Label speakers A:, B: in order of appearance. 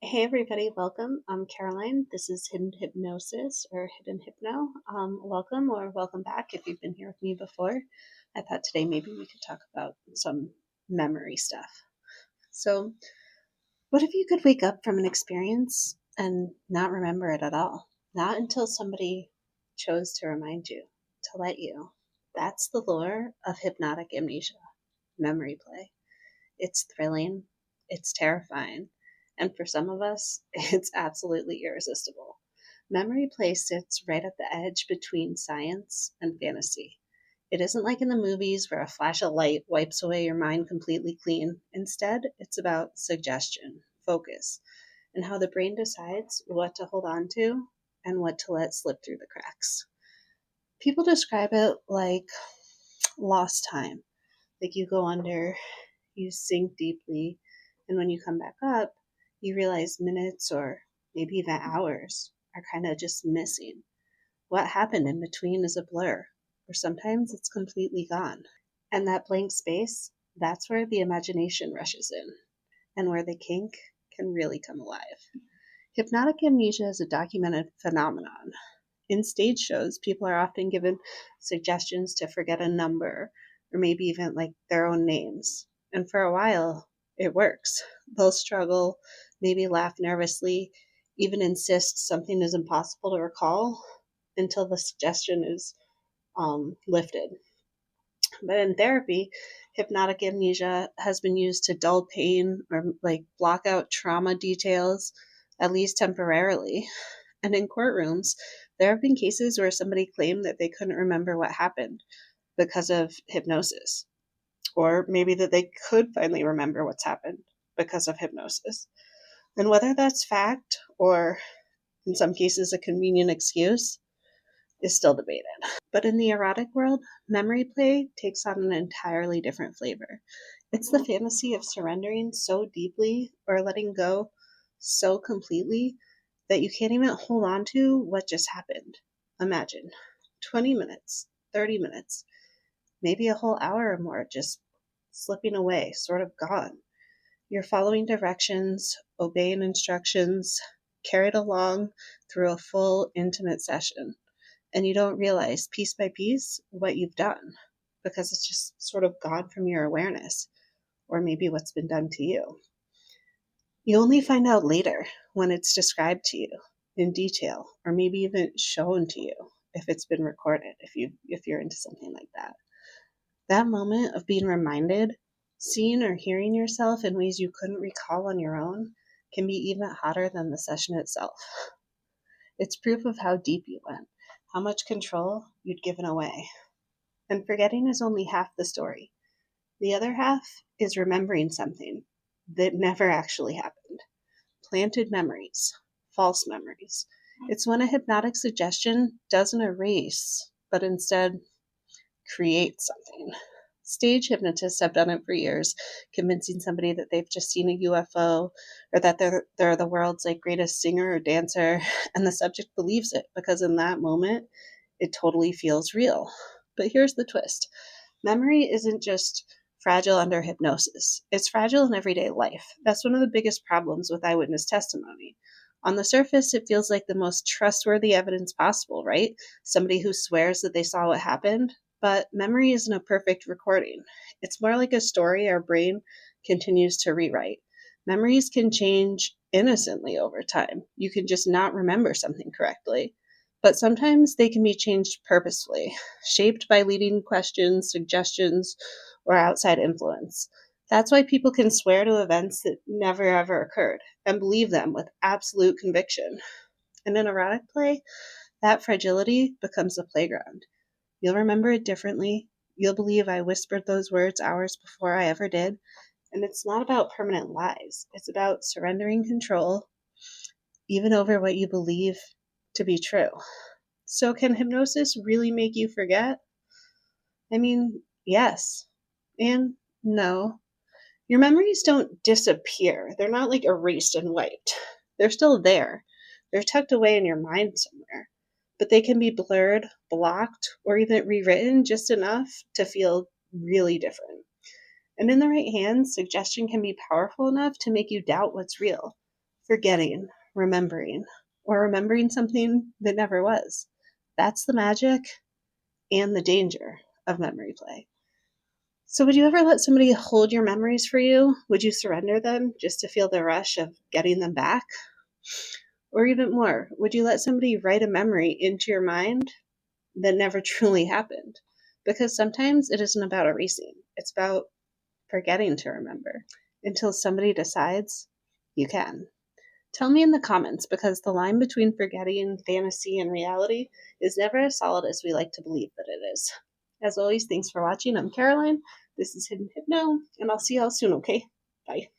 A: Hey everybody, welcome. I'm Caroline. This is Hidden Hypnosis or Hidden Hypno. Welcome or welcome back if you've been here with me before. I thought today maybe we could talk about some memory stuff. So, what if you could wake up from an experience and not remember it at all? Not until somebody chose to remind you, to let you. That's the lure of hypnotic amnesia, memory play. It's thrilling, it's terrifying, and for some of us, it's absolutely irresistible. Memory play sits right at the edge between science and fantasy. It isn't like in the movies where a flash of light wipes away your mind completely clean. Instead, it's about suggestion, focus, and how the brain decides what to hold on to and what to let slip through the cracks. People describe it like lost time. Like you go under, you sink deeply, and when you come back up, you realize minutes or maybe even hours are kind of just missing. What happened in between is a blur, or sometimes it's completely gone. And that blank space, that's where the imagination rushes in, and where the kink can really come alive. Hypnotic amnesia is a documented phenomenon. In stage shows, people are often given suggestions to forget a number or maybe even like their own names. And for a while, it works. They'll struggle, maybe laugh nervously, even insist something is impossible to recall until the suggestion is lifted. But in therapy, hypnotic amnesia has been used to dull pain or like block out trauma details, at least temporarily. And in courtrooms, there have been cases where somebody claimed that they couldn't remember what happened because of hypnosis, or maybe that they could finally remember what's happened because of hypnosis. And whether that's fact or, in some cases, a convenient excuse is still debated. But in the erotic world, memory play takes on an entirely different flavor. It's the fantasy of surrendering so deeply or letting go so completely that you can't even hold on to what just happened. Imagine 20 minutes, 30 minutes, maybe a whole hour or more just slipping away, sort of gone. You're following directions, obeying instructions, carried along through a full intimate session. And you don't realize piece by piece what you've done because it's just sort of gone from your awareness, or maybe what's been done to you. You only find out later when it's described to you in detail, or maybe even shown to you if it's been recorded, if you're into something like that. That moment of being reminded, seeing or hearing yourself in ways you couldn't recall on your own can be even hotter than the session itself. It's proof of how deep you went, how much control you'd given away. And forgetting is only half the story. The other half is remembering something that never actually happened. Planted memories, false memories. It's when a hypnotic suggestion doesn't erase, but instead creates something. Stage hypnotists have done it for years, convincing somebody that they've just seen a UFO or that they're the world's like greatest singer or dancer, and the subject believes it because in that moment it totally feels real. But here's the twist. Memory isn't just fragile under hypnosis. It's fragile in everyday life. That's one of the biggest problems with eyewitness testimony. On the surface, it feels like the most trustworthy evidence possible, right? Somebody who swears that they saw what happened. But memory isn't a perfect recording. It's more like a story our brain continues to rewrite. Memories can change innocently over time. You can just not remember something correctly. But sometimes they can be changed purposefully, shaped by leading questions, suggestions, or outside influence. That's why people can swear to events that never ever occurred and believe them with absolute conviction. And in erotic play, that fragility becomes a playground. You'll remember it differently. You'll believe I whispered those words hours before I ever did. And it's not about permanent lies. It's about surrendering control, even over what you believe to be true. So can hypnosis really make you forget? I mean, yes and no. Your memories don't disappear. They're not like erased and wiped. They're still there. They're tucked away in your mind somewhere. But they can be blurred, blocked, or even rewritten just enough to feel really different. And in the right hands, suggestion can be powerful enough to make you doubt what's real. forgetting, remembering, or remembering something that never was. That's the magic and the danger of memory play. So would you ever let somebody hold your memories for you? Would you surrender them just to feel the rush of getting them back? Or even more, would you let somebody write a memory into your mind that never truly happened? Because sometimes it isn't about erasing, it's about forgetting to remember until somebody decides you can. Tell me in the comments, because the line between forgetting, fantasy, and reality is never as solid as we like to believe that it is. As always, thanks for watching. I'm Caroline. This is Hidden Hypno, and I'll see y'all soon, okay? Bye.